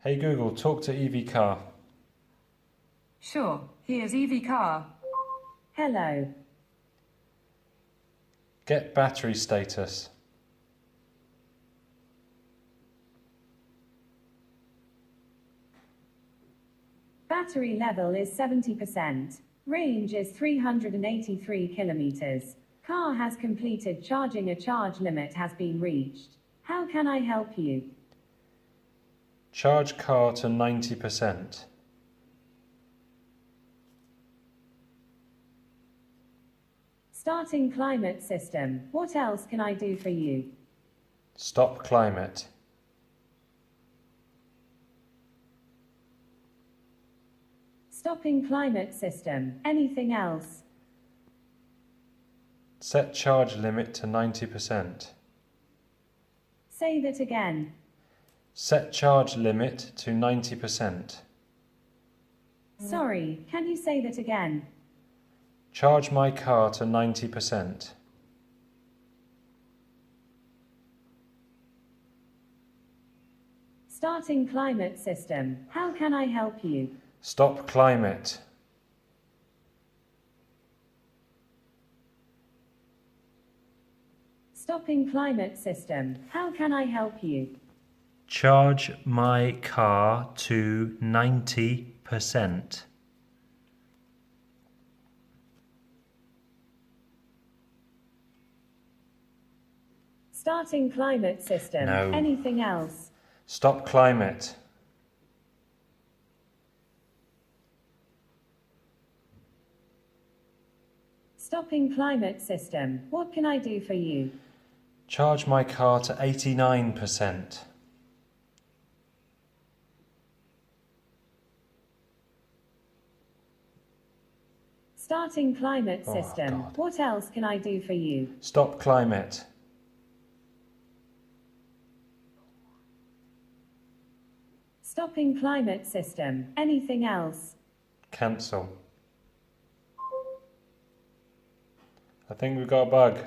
Hey Google, talk to hvac. Sure, here's hvac. Hello. Get battery status. Battery level is 70%. Range is 383 kilometers. Car has completed charging. A charge limit has been reached. How can I help you? Charge car to 90%. Starting climate system. What else can I do for you? Stop climate. Stopping climate system. Anything else? Set charge limit to 90%. Say that again. Set charge limit to 90%. Sorry, can you say that again? Charge my car to 90%. Starting climate system. How can I help you? Stop climate. Stopping climate system. How can I help you? Charge my car to 90%. Starting climate system. No. Anything else? Stop climate. Stopping climate system. What can I do for you? Charge my car to 89%. Starting climate Oh, system. God. What else can I do for you? Stop climate. Stopping climate system. Anything else? Cancel. I think we've got a bug.